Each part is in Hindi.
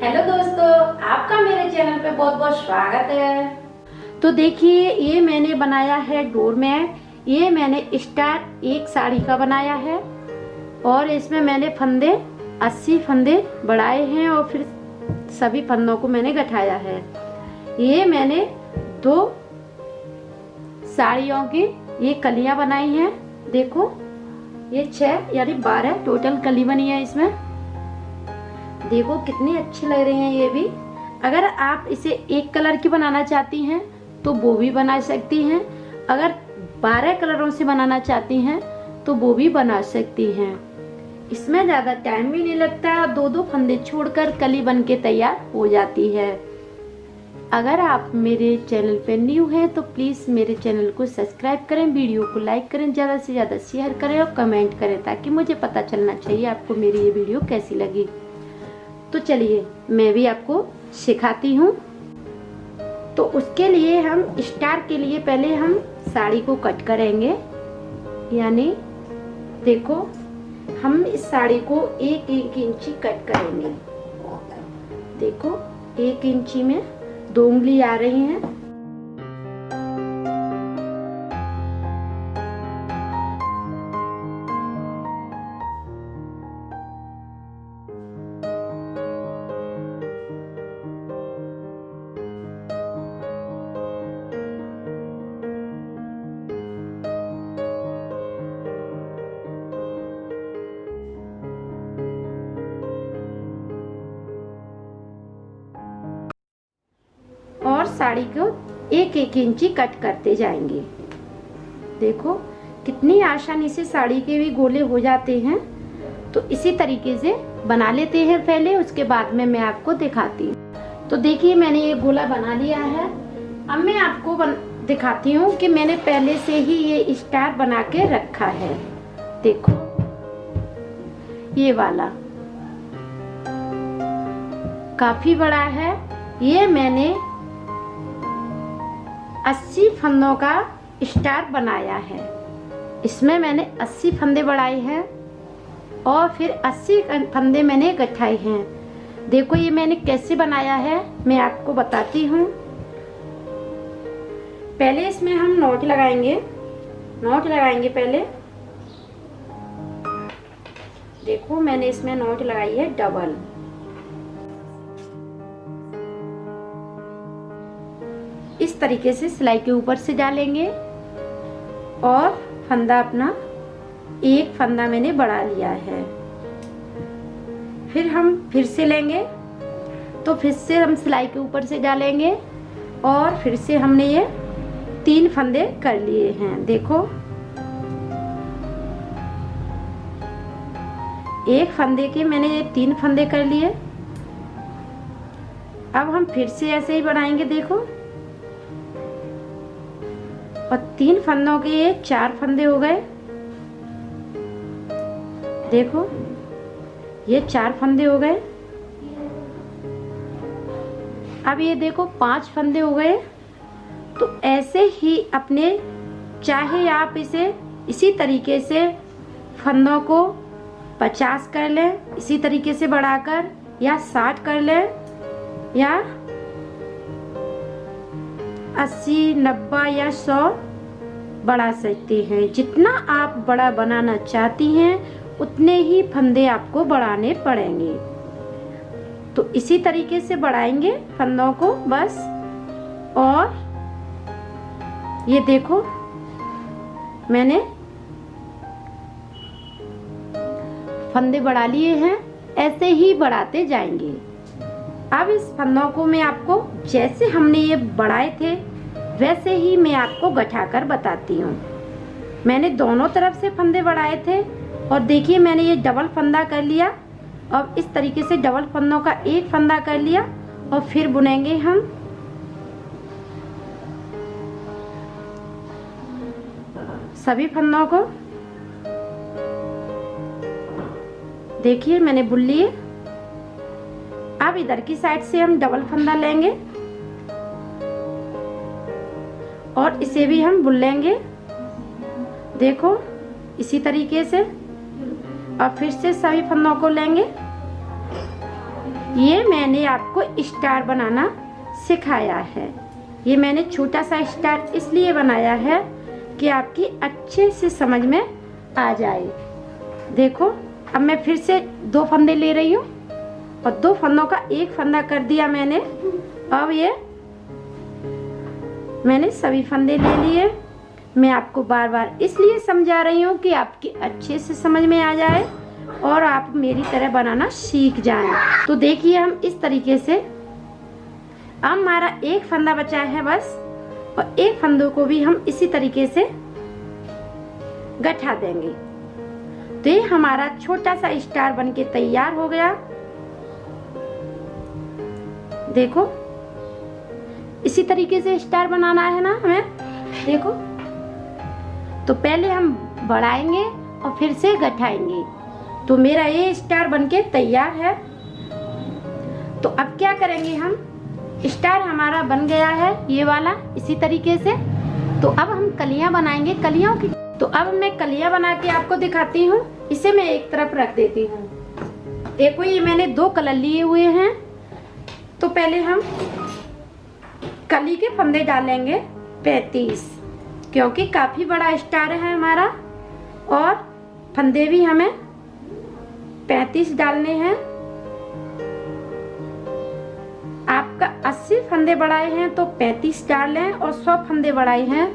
हेलो दोस्तों, आपका मेरे चैनल पे बहुत बहुत स्वागत है। तो देखिए, ये मैंने बनाया है डोरमैट। ये मैंने स्टार एक साड़ी का बनाया है और इसमें मैंने फंदे 80 फंदे बढ़ाए हैं और फिर सभी फंदों को मैंने गठाया है। ये मैंने 2 साड़ियों की ये कलियां बनाई हैं। देखो, ये 6 यानी 12 टोटल कली बनी है इसमें। देखो कितनी अच्छी लग रही हैं ये भी। अगर आप इसे एक कलर की बनाना चाहती हैं तो वो भी बना सकती हैं। अगर 12 कलरों से बनाना चाहती हैं तो वो भी बना सकती हैं। इसमें ज़्यादा टाइम भी नहीं लगता और 2-2 फंदे छोड़कर कली बन के तैयार हो जाती है। अगर आप मेरे चैनल पे न्यू हैं तो प्लीज़ मेरे चैनल को सब्सक्राइब करें, वीडियो को लाइक करें, ज़्यादा से ज़्यादा शेयर करें और कमेंट करें ताकि मुझे पता चलना चाहिए आपको मेरी ये वीडियो कैसी लगी। तो चलिए मैं भी आपको सिखाती हूँ। तो उसके लिए हम स्टार के लिए पहले हम साड़ी को कट करेंगे। यानी देखो, हम इस साड़ी को 1-1 इंची कट करेंगे। देखो 1 इंची में 2 उंगली आ रही हैं। और साड़ी को 1-1 इंची कट करते जाएंगे। देखो कितनी आसानी से साड़ी के भी गोले हो जाते हैं। तो इसी तरीके से बना लेते हैं पहले, उसके बाद में मैं आपको दिखाती हूँ। तो देखिए मैंने ये गोला बना लिया है। अब मैं आपको दिखाती हूँ कि मैंने पहले से ही ये स्टार बना के रखा है। देखो ये वाला काफी बड़ा है। ये मैंने 80 फंदों का स्टार बनाया है। इसमें मैंने 80 फंदे बढ़ाए हैं और फिर 80 फंदे मैंने गठाए हैं। देखो ये मैंने कैसे बनाया है मैं आपको बताती हूँ। पहले इसमें हम नॉट लगाएंगे। पहले देखो मैंने इसमें नॉट लगाई है डबल। इस तरीके से सिलाई के ऊपर से डालेंगे और फंदा अपना 1 फंदा मैंने बढ़ा लिया है। फिर हम फिर से लेंगे तो फिर से हम सिलाई के ऊपर से डालेंगे और फिर से हमने ये 3 फंदे कर लिए हैं। देखो 1 फंदे के मैंने ये 3 फंदे कर लिए। अब हम फिर से ऐसे ही बढ़ाएंगे। देखो और 3 फंदों के ये 4 फंदे हो गए। देखो ये 4 फंदे हो गए। अब ये देखो 5 फंदे हो गए। तो ऐसे ही अपने, चाहे आप इसे इसी तरीके से फंदों को 50 कर लें इसी तरीके से बढ़ाकर, या 60 कर लें, या 80, 90 या 100 बढ़ा सकते हैं। जितना आप बड़ा बनाना चाहती हैं उतने ही फंदे आपको बढ़ाने पड़ेंगे। तो इसी तरीके से बढ़ाएंगे फंदों को बस। और ये देखो मैंने फंदे बढ़ा लिए हैं। ऐसे ही बढ़ाते जाएंगे। अब इस फंदों को मैं आपको जैसे हमने ये बढ़ाए थे वैसे ही मैं आपको गठाकर बताती हूँ। मैंने दोनों तरफ से फंदे बढ़ाए थे और देखिए मैंने ये डबल फंदा कर लिया। अब इस तरीके से डबल फंदों का 1 फंदा कर लिया और फिर बुनेंगे हम। सभी फंदों को देखिए मैंने बुन लिए। अब इधर की साइड से हम डबल फंदा लेंगे और इसे भी हम बुन लेंगे। देखो इसी तरीके से। और फिर से सभी फंदों को लेंगे ये मैंने आपको स्टार बनाना सिखाया है। ये मैंने छोटा सा स्टार इसलिए बनाया है कि आपकी अच्छे से समझ में आ जाए। देखो अब मैं फिर से 2 फंदे ले रही हूँ और 2 फंदों का एक फंदा कर दिया मैंने। अब ये मैंने सभी फंदे ले लिए। मैं आपको बार बार इसलिए समझा रही हूँ कि आपकी अच्छे से समझ में आ जाए और आप मेरी तरह बनाना सीख जाएं। तो देखिए हम इस तरीके से, अब हमारा एक फंदा बचा है बस, और एक फंदों को भी हम इसी तरीके से गठा देंगे। तो ये हमारा छोटा सा स्टार बनके तैयार हो गया। देखो इसी तरीके से स्टार बनाना है ना हमें। देखो तो पहले हम बढ़ाएंगे और फिर से गठाएंगे। तो मेरा ये स्टार बनके तैयार है। तो अब क्या करेंगे हम, स्टार हमारा बन गया है ये वाला इसी तरीके से। तो अब हम कलियां बनाएंगे, कलियों की। तो अब मैं कलियां बना के आपको दिखाती हूँ। इसे मैं एक तरफ रख देती हूँ। देखो ये मैंने 2 कलर लिए हुए हैं। तो पहले हम कली के फंदे डालेंगे 35, क्योंकि काफी बड़ा स्टार है हमारा और फंदे भी हमें 35 डालने हैं। आपका 80 फंदे बढ़ाए हैं तो 35 डाल लें, और 100 फंदे बढ़ाए हैं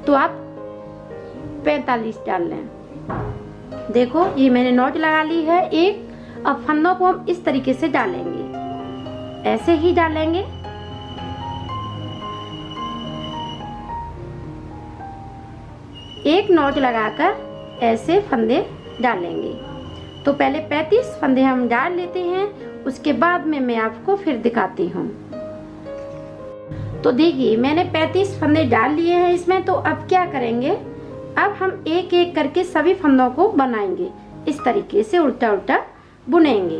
तो आप 45 डाल लें। देखो ये मैंने नॉट लगा ली है एक। अब फंदों को हम इस तरीके से डालेंगे, ऐसे ही डालेंगे। एक नॉट लगाकर ऐसे फंदे डालेंगे। तो पहले 35 फंदे हम डाल लेते हैं, उसके बाद में मैं आपको फिर दिखाती हूँ। तो देखिए मैंने 35 फंदे डाल लिए हैं इसमें। तो अब क्या करेंगे, अब हम एक एक करके सभी फंदों को बनाएंगे। इस तरीके से उल्टा उल्टा बुनेंगे,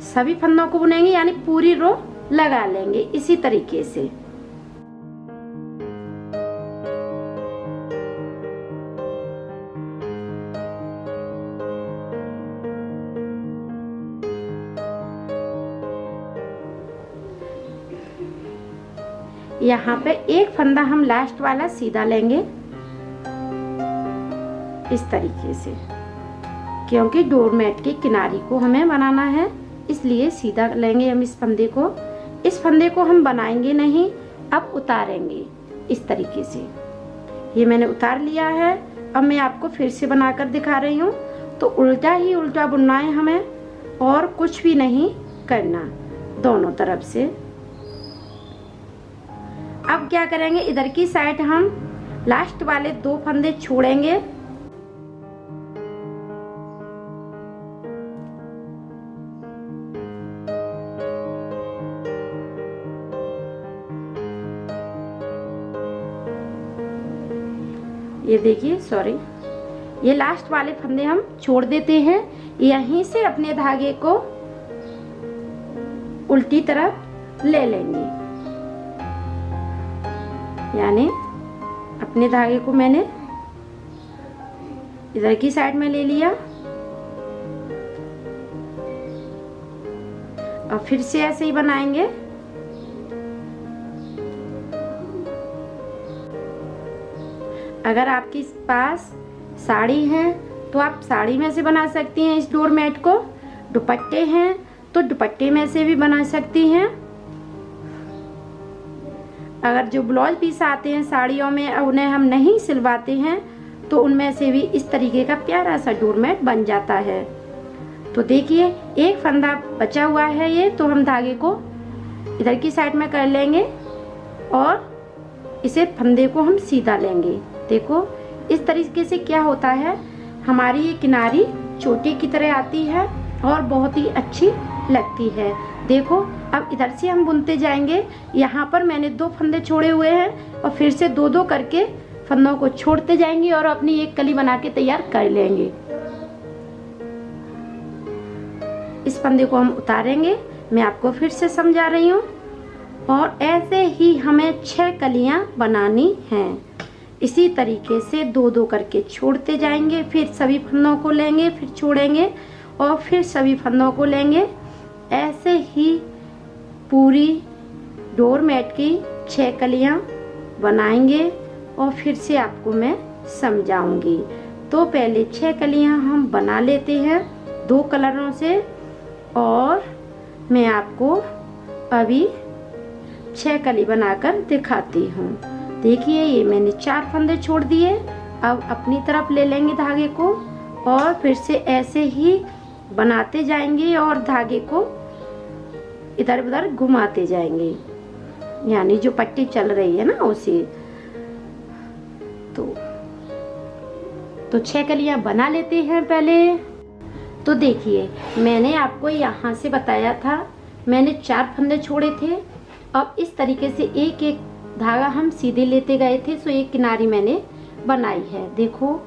सभी फंदों को बुनेंगे, यानी पूरी रो लगा लेंगे इसी तरीके से। यहाँ पे एक फंदा हम लास्ट वाला सीधा लेंगे इस तरीके से, क्योंकि डोरमेट के किनारे को हमें बनाना है, इसलिए सीधा लेंगे हम इस फंदे को। इस फंदे को हम बनाएंगे नहीं, अब उतारेंगे इस तरीके से। ये मैंने उतार लिया है। अब मैं आपको फिर से बनाकर दिखा रही हूँ। तो उल्टा ही उल्टा बुनना है हमें, और कुछ भी नहीं करना दोनों तरफ से। अब क्या करेंगे, इधर की साइड हम लास्ट वाले 2 फंदे छोड़ेंगे। ये देखिए, सॉरी, ये लास्ट वाले फंदे हम छोड़ देते हैं। यहीं से अपने धागे को उल्टी तरफ ले लेंगे, यानी अपने धागे को मैंने इधर की साइड में ले लिया और फिर से ऐसे ही बनाएंगे। अगर आपके पास साड़ी है तो आप साड़ी में से बना सकती हैं इस डोरमेट को। दुपट्टे हैं तो दुपट्टे में से भी बना सकती हैं। अगर जो ब्लाउज पीस आते हैं साड़ियों में, उन्हें हम नहीं सिलवाते हैं, तो उनमें से भी इस तरीके का प्यारा सा डोरमेट बन जाता है। तो देखिए एक फंदा बचा हुआ है ये, तो हम धागे को इधर की साइड में कर लेंगे और इसे फंदे को हम सीधा लेंगे। देखो इस तरीके से क्या होता है, हमारी ये किनारी चोटी की तरह आती है और बहुत ही अच्छी लगती है। देखो अब इधर से हम बुनते जाएंगे। यहाँ पर मैंने 2 फंदे छोड़े हुए हैं और फिर से 2-2 करके फंदों को छोड़ते जाएंगे और अपनी एक कली बना के तैयार कर लेंगे। इस फंदे को हम उतारेंगे, मैं आपको फिर से समझा रही हूँ। और ऐसे ही हमें 6 कलियां बनानी हैं। इसी तरीके से 2-2 करके छोड़ते जाएंगे, फिर सभी फंदों को लेंगे, फिर छोड़ेंगे और फिर सभी फंदों को लेंगे। ऐसे ही पूरी डोरमेट की 6 कलियां बनाएंगे और फिर से आपको मैं समझाऊंगी। तो पहले 6 कलियां हम बना लेते हैं 2 कलरों से, और मैं आपको अभी 6 कली बनाकर दिखाती हूँ। देखिए ये मैंने 4 फंदे छोड़ दिए। अब अपनी तरफ ले लेंगे धागे को और फिर से ऐसे ही बनाते जाएंगे और धागे को इधर उधर घुमाते जाएंगे, यानी जो पट्टी चल रही है ना उसे। तो 6 कलियां बना लेते हैं पहले। तो देखिए मैंने आपको यहाँ से बताया था, मैंने 4 फंदे छोड़े थे। अब इस तरीके से एक एक धागा हम सीधे लेते गए थे, सो एक किनारी मैंने बनाई है। देखो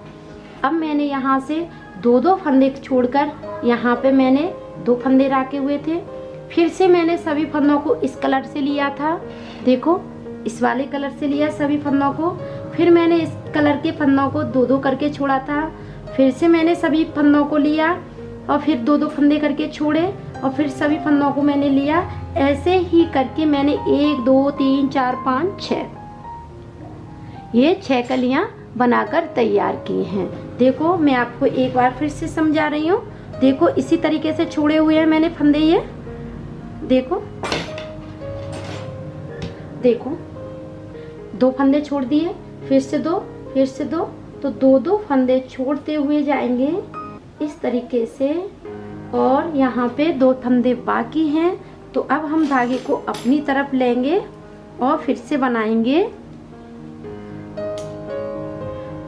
अब मैंने यहाँ से 2-2 फंदे छोड़कर यहाँ पे मैंने 2 फंदे रखे हुए थे। फिर से मैंने सभी फंदों को इस कलर से लिया था, देखो इस वाले कलर से लिया सभी फंदों को। फिर मैंने इस कलर के फंदों को 2-2 करके छोड़ा था। फिर से मैंने सभी फंदों को लिया और फिर 2-2 फंदे करके छोड़े और फिर सभी फंदों को मैंने लिया। ऐसे ही करके मैंने 1 2 3 4 5 6 ये 6 कलियां बनाकर तैयार की हैं। देखो मैं आपको एक बार फिर से समझा रही हूँ। देखो इसी तरीके से छोड़े हुए हैं मैंने फंदे, ये देखो 2 फंदे छोड़ दिए, फिर से 2 फिर से 2, तो 2-2 फंदे छोड़ते हुए जाएंगे इस तरीके से। और यहाँ पे 2 फंदे बाकी हैं, तो अब हम धागे को अपनी तरफ लेंगे और फिर से बनाएंगे।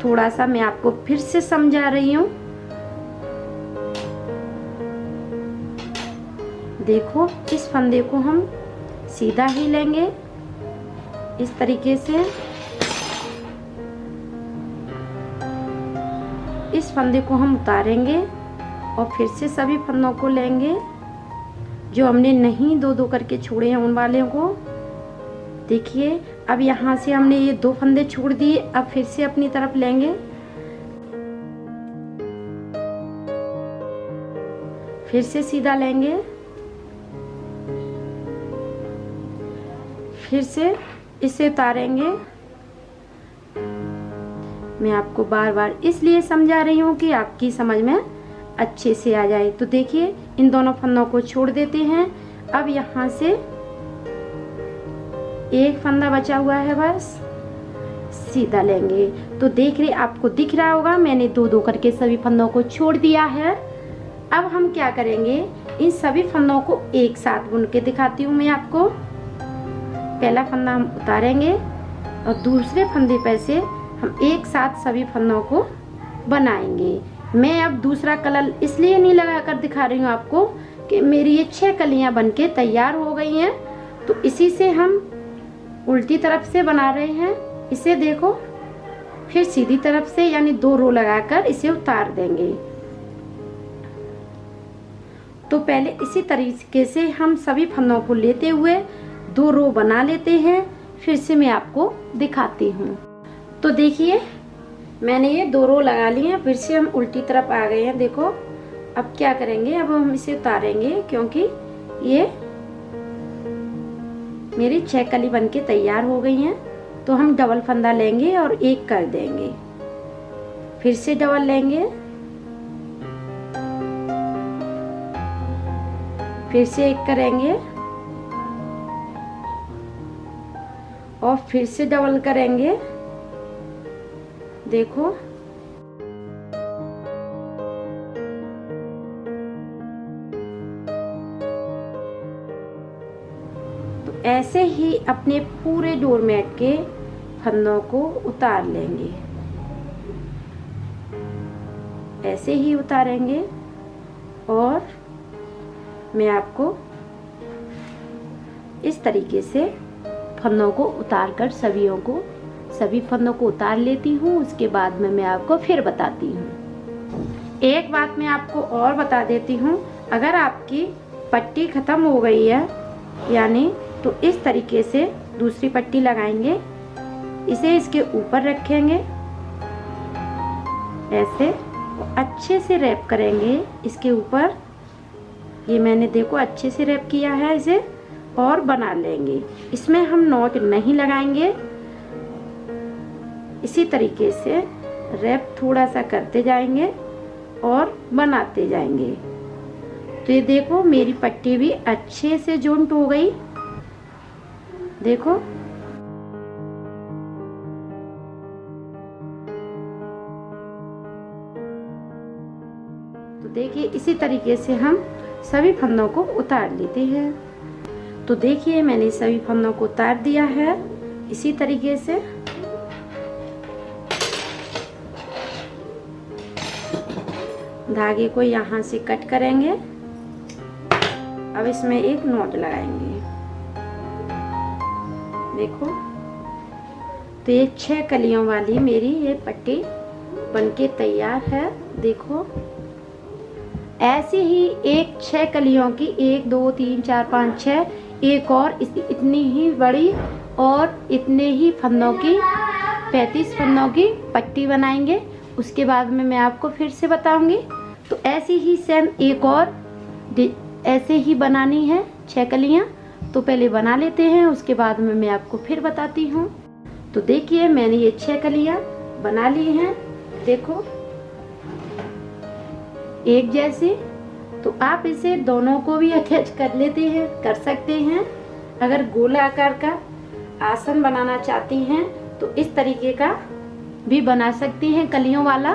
थोड़ा सा मैं आपको फिर से समझा रही हूँ। देखो इस फंदे को हम सीधा ही लेंगे इस तरीके से। इस फंदे को हम उतारेंगे और फिर से सभी फंदों को लेंगे जो हमने नहीं 2-2 करके छोड़े हैं उन वाले को। देखिए अब यहाँ से हमने ये 2 फंदे छोड़ दिए, अब फिर से अपनी तरफ लेंगे। फिर से सीधा लेंगे, फिर से इसे उतारेंगे। मैं आपको बार बार इसलिए समझा रही हूँ कि आपकी समझ में अच्छे से आ जाए। तो देखिए इन दोनों फंदों को छोड़ देते हैं। अब यहाँ से एक फंदा बचा हुआ है, बस सीधा लेंगे। तो देख रहे आपको दिख रहा होगा मैंने 2-2 करके सभी फंदों को छोड़ दिया है। अब हम क्या करेंगे, इन सभी फंदों को एक साथ बुन के दिखाती हूँ मैं आपको। पहला फंदा हम उतारेंगे और दूसरे फंदे पे से हम एक साथ सभी फंदों को बनाएंगे। मैं अब दूसरा कलर इसलिए नहीं लगाकर दिखा रही हूँ आपको कि मेरी ये 6 कलियां बनके तैयार हो गई हैं, तो इसी से हम उल्टी तरफ से बना रहे हैं। इसे देखो फिर सीधी तरफ से, यानी 2 रो लगाकर इसे उतार देंगे। तो पहले इसी तरीके से हम सभी फंदों को लेते हुए 2 रो बना लेते हैं, फिर से मैं आपको दिखाती हूँ। तो देखिए मैंने ये 2 रो लगा ली हैं, फिर से हम उल्टी तरफ आ गए हैं। देखो अब क्या करेंगे, अब हम इसे उतारेंगे क्योंकि ये मेरी 6 कली बनके तैयार हो गई हैं। तो हम डबल फंदा लेंगे और एक कर देंगे, फिर से डबल लेंगे, फिर से एक करेंगे और फिर से डबल करेंगे। देखो तो ऐसे ही अपने पूरे डोरमेट के फंदों को उतार लेंगे, ऐसे ही उतारेंगे। और मैं आपको इस तरीके से फंदों को उतारकर सभी फंदों को उतार लेती हूँ। उसके बाद में मैं आपको फिर बताती हूँ। एक बात मैं आपको और बता देती हूँ, अगर आपकी पट्टी ख़त्म हो गई है यानी, तो इस तरीके से दूसरी पट्टी लगाएंगे, इसे इसके ऊपर रखेंगे ऐसे, अच्छे से रैप करेंगे इसके ऊपर। ये मैंने देखो अच्छे से रैप किया है इसे, और बना लेंगे। इसमें हम नॉट नहीं लगाएंगे, इसी तरीके से रैप थोड़ा सा करते जाएंगे और बनाते जाएंगे। तो ये देखो मेरी पट्टी भी अच्छे से जॉइंट हो गई। देखो तो देखिए इसी तरीके से हम सभी फंदों को उतार लेते हैं। तो देखिए मैंने सभी फंदों को उतार दिया है इसी तरीके से। धागे को यहाँ से कट करेंगे। अब इसमें एक नॉट लगाएंगे। देखो तो ये 6 कलियों वाली मेरी ये पट्टी बनके तैयार है। देखो ऐसे ही एक 6 कलियों की 1 2 3 4 5 6 एक और इतनी ही बड़ी और इतने ही फंदों की 35 फंदों की पट्टी बनाएंगे। उसके बाद में मैं आपको फिर से बताऊंगी। तो ऐसी ही सेम एक और ऐसे ही बनानी है 6 कलियां। तो पहले बना लेते हैं, उसके बाद में मैं आपको फिर बताती हूँ। तो देखिए मैंने ये 6 कलियां बना ली हैं। देखो एक जैसे। तो आप इसे दोनों को भी अटैच कर लेते हैं, कर सकते हैं। अगर गोला आकार का आसन बनाना चाहती हैं तो इस तरीके का भी बना सकती हैं कलियों वाला।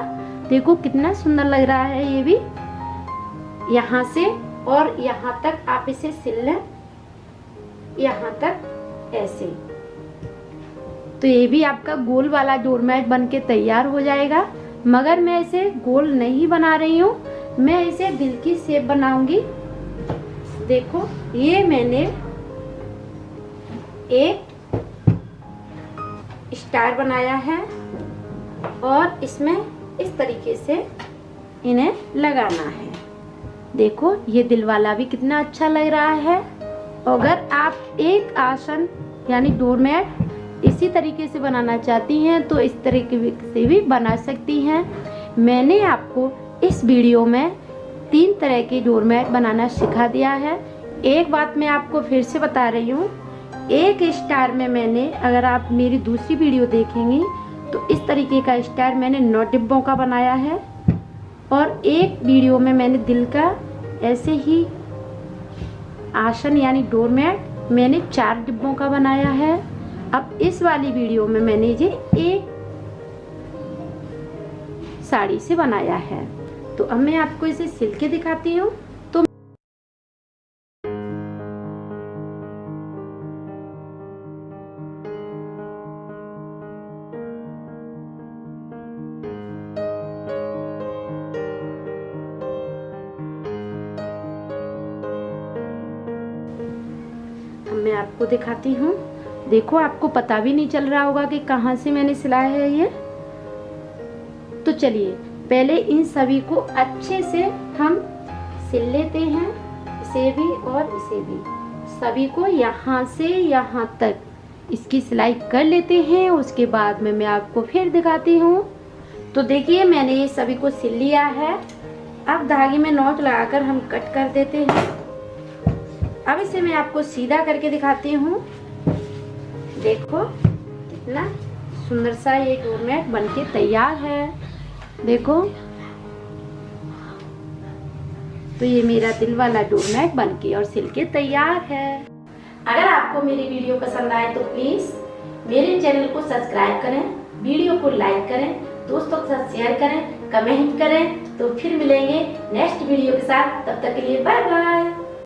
देखो कितना सुंदर लग रहा है ये भी। यहाँ से और यहाँ तक आप इसे सिल लें, यहाँ तक ऐसे। तो ये भी आपका गोल वाला डोरमैट बनके तैयार हो जाएगा। मगर मैं इसे गोल नहीं बना रही हूँ, मैं इसे दिल की शेप बनाऊंगी। देखो ये मैंने एक स्टार बनाया है और इसमें इस तरीके से इन्हें लगाना है। देखो ये दिल वाला भी कितना अच्छा लग रहा है। अगर आप एक आसन यानी डोरमैट इसी तरीके से बनाना चाहती हैं तो इस तरीके से भी बना सकती हैं। मैंने आपको इस वीडियो में 3 तरह के डोरमैट बनाना सिखा दिया है। एक बात मैं आपको फिर से बता रही हूँ, एक स्टार में मैंने, अगर आप मेरी दूसरी वीडियो देखेंगी तो इस तरीके का स्टार मैंने 9 डिब्बों का बनाया है। और एक वीडियो में मैंने दिल का ऐसे ही आसन यानी डोरमैट मैंने 4 डिब्बों का बनाया है। अब इस वाली वीडियो में मैंने ये एक साड़ी से बनाया है। तो अब मैं आपको इसे सिल के दिखाती हूँ। तो मैं आपको दिखाती हूँ। देखो आपको पता भी नहीं चल रहा होगा कि कहाँ से मैंने सिलाया है ये। तो चलिए पहले इन सभी को अच्छे से हम सिल लेते हैं, इसे भी और इसे भी। सभी को यहाँ से यहाँ तक इसकी सिलाई कर लेते हैं। उसके बाद में मैं आपको फिर दिखाती हूँ। तो देखिए मैंने ये सभी को सिल लिया है। अब धागे में नॉट लगाकर हम कट कर देते हैं। अब इसे मैं आपको सीधा करके दिखाती हूँ। देखो कितना सुंदर सा ये डोरमैट बनके तैयार है। देखो तो ये मेरा दिल वाला डोरमैट बनके और सिल के तैयार है। अगर आपको मेरी वीडियो पसंद आए तो प्लीज मेरे चैनल को सब्सक्राइब करें, वीडियो को लाइक करें, दोस्तों के साथ शेयर करें, कमेंट करें। तो फिर मिलेंगे नेक्स्ट वीडियो के साथ। तब तक के लिए बाय बाय।